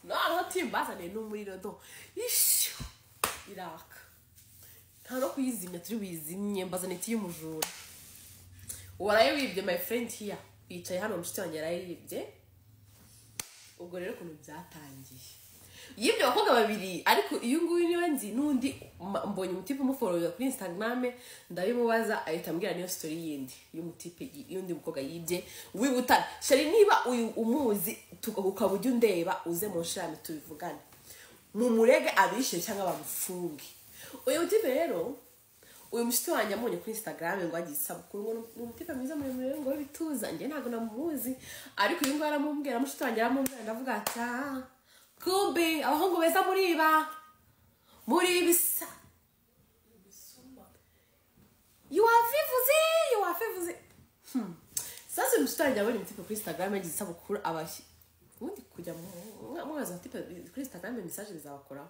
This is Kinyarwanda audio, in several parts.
no timbazane n'umuriro do ishu iraka nta no kuyizimya turi bizimye mbazane y'umujura waraye wibye my friend here yicaye hano mushiti wanjye yarayibye ubwo rero kuntu byatangiye yibye abakobwa babiri ariko iyo nguyu niwe nzi nundi mbonye umutipe umufollow kuri Instagram ndabimubaza ahita ambwira niyo story yindi y'umutipe yundi mukobwa yibye wibutana shari niba uyu umuzi ukabujya ndeba uze mu shami tubivugane mu murege abishe cyangwa bamufunge uyu mutipe rero uyu mushiti wanjye amonye kuri Instagram ngo agiye isabukuru ngo umutipe mwiza muremure ngo bituza nge ntago namuzi ariko uyu ngo aramumbwira mushiti wanjye aramumbwira ndavuga ati kumbe abahungu beza muri bisa you are vivuze sasa mushiti wanjye abonye umutipe kuri Instagram agiye isabukuru abashi ubundi kujya mwaza umutipe kuri Instagram message bizabakoraho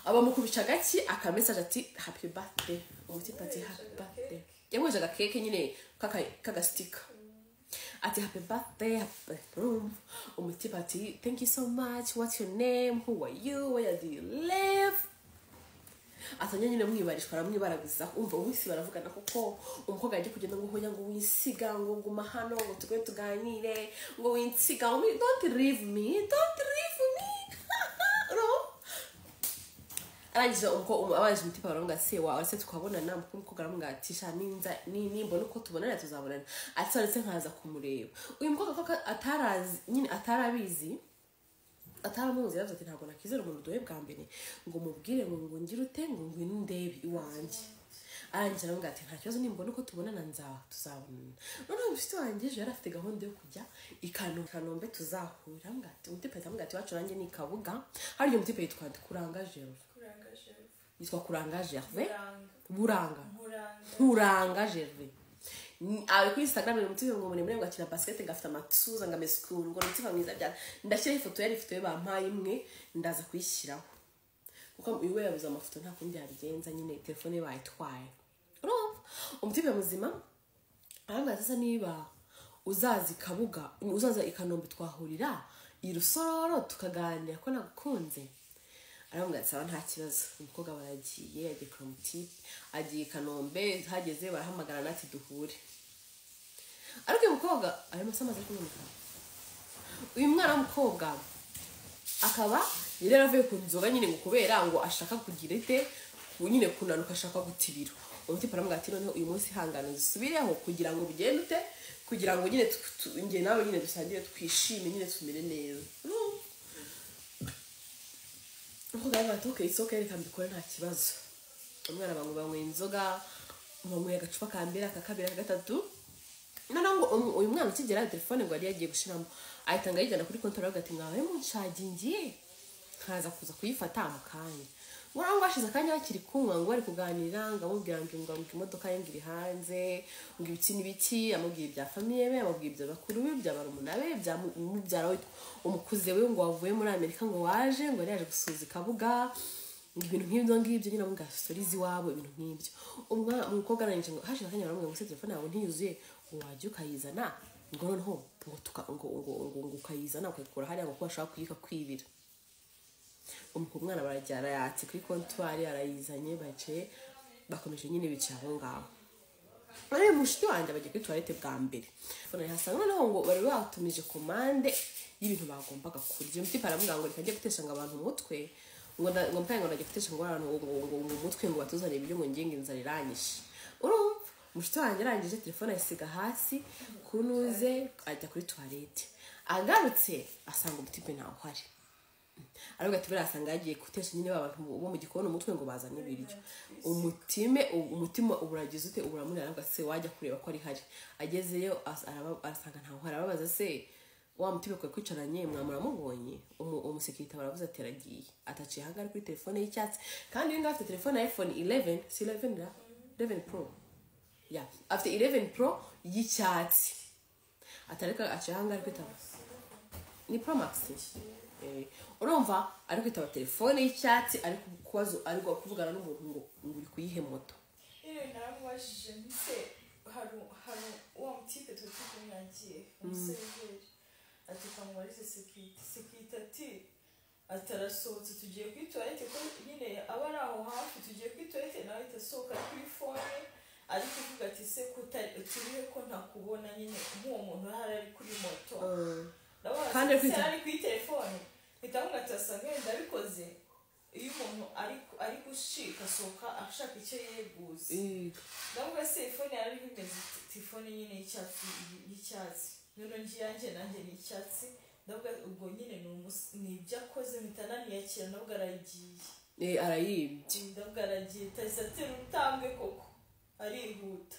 abamukubisha gaki aka message ati happy birthday umutipe ati happy birthday yamweje agakeke nyine kaka sticker ati happy birthday umutipe ati thank you so much, what's your name, who are you, where do you live, atanya nyine mwibarishwa ramwibaraguza umva wisi baravugana kuko umukobwa yaje kugenda ngo hoya ngo winsiga ngo nguma hano ngo tugwe tuganire ngo winsiga don't leave me arangije uko abaje umutipe baravuga se wase tukabonana umukobwa aravuga ati sha ninza nimbo nuko tubonana tuzabonana atsoretse nkaza kumureba uyu mukobwa atarazi nyine atarabizi ataramuzi yavuze ati ntabwo nakizera umuntu doye bwa mbere ngo mubwire ngo ngire ute ngo ngwino ndebe iwanje arangije aravuga ati nta kibazo nimbo nuko tubonana tuzabonana none umufite wanje je yarafite gahunda yo kujya Kanombe tuzahura ngati umutipe atavuga ati wacu nanjye ni Kabuga hari umutipe yitwa Kuranga Gervais Buranga Gervais ari kuri Instagram umutipe ngo muremure ngo akina basket ngafite amatuza ngameskuru ngo umutipe mwiza byane ndashyira ifoto yari ifoto bampaye imwe ndaza kuyishyiraho kuko iwe yabuze amafoto nta kundi yabigenza nyine telefone bayitwaye umutipe muzima aranga sasa niba uzazi Kabuga uzaza Kanombe twahurira irusororo tukaganira ko nagukunze aravuga ati nta kibazo umukobwa baragiye agiye ku mutipe agiye Kanombe hageze barahamagara nati duhure ariko uyu mukobwa arimo samaze kunyuka uyu mwana w'umukobwa akaba yari yaravuye ku nzoga nyine ngo kubera ngo ashaka kugira ite nyine kunanuka ashaka gutibira umutipe aravuga ati noneho uyu munsi hangana zisubireho kugira ngo bigende ute kugira ngo nyine nge nawe nyine dusangire twishime nyine tumere neza uko batoke isoke reka mbikora nta kibazo umwana banywe inzoga banywe agacupa kambera akakabira gatatu nanango uyu mwana ukigera telefone ngo ari yagiye gushiramo ahitanga yijana kuri konti aragati mwawe munshagingiye kaza kuza kuyifata mu kanya ngo bashize akanya bakiri kunywa ngo bari kuganira ngo amubwira ngo imodoka ye ngiri hanze ngo ibiki n'ibiki amubwira bya famille be amubwira ibyo bakuru be bya barumuna be bya mubyara we umukuze we ngo wavuye muri Amerika ngo waje ngo yaje gusuza Kabuga ibintu nk'ibyo nyine amubwira stories iwabo ibintu nk'ibyo umukobwa arangije ngo hashize akanya baramubwira ngo se telefone yawe ntiyuzuye wajye ukayizana ngo noneho ngo ukayizana ukayikura hariya ngo ashaka kuyika kwibira umwana barajyara yatse kuri comptoir arayizanye bace bakomeje nyine bicaho ngaho ari mushiti wanjye bagiye kuri toilette bwa mbere fone hasanga noneho ngo bari batumije commande y'ibintu bagombaga kurya umutipe aravuga ngo reka njye gutesha ngo abantu umutwe ngo mpaye ngo najye gutesha ngo abantu ngo umutwe ngo batuzane ibyo ngo nginge inzara iranyishe urumva mushiti wanjye arangije telefone ayisiga hasi kunuze ajya kuri toilette agarutse asanga umutipe ntaho hari aravuga ati birasanga yagiye gutesha nyine abantu bo mu gikoni umutwe ngo bazane ibiryo umutima uburagize ute uburamuri aravuga se wajya kureba ko ari hari agezeyo arasanga ntaho hari ababaza se wa mutipe kwe kwicaranye mwamuramubonye umusekirite baravuze ati aragiye ataciye hangara kuri telefone y'icyatsi kandi iyo ngafite telefone ya iPhone 11 si 11 Pro ya afite 11 Pro y'icyatsi atareka aciye hangara kwitaba ni Pro Max urumva ari kwitaba telefone y'icyatsi ari kubazo ari kuvugana n'umuntu ngo uri kuyihe moto narabashije ndetse hari wa mutipe tutumyagiye umusore ati kamwarize sekirite ati atarasohotse tugiye kuri toilette ko nyine aba ari aho hafi tugiye kuri toilette nawe itasohoka kuri phone ari kuvuga ati se turihe ko ntakubona nyine nk'uwo muntu ari kuri moto kandi ari kuri telefone bitavuga ati asanga wenda abikoze iyo umuntu ari gushika asohoka ashaka icyo yeguza ndavuga se phone yari imeze telefone nyine y'icyatsi none ngiyanjye nanjye ni icyatsi ndavuga ubwo nyine ni ibyo akoze mitananiyakira ndavuga aragiye arayibye ndavuga aragiye tasatira utambwe koko arihuta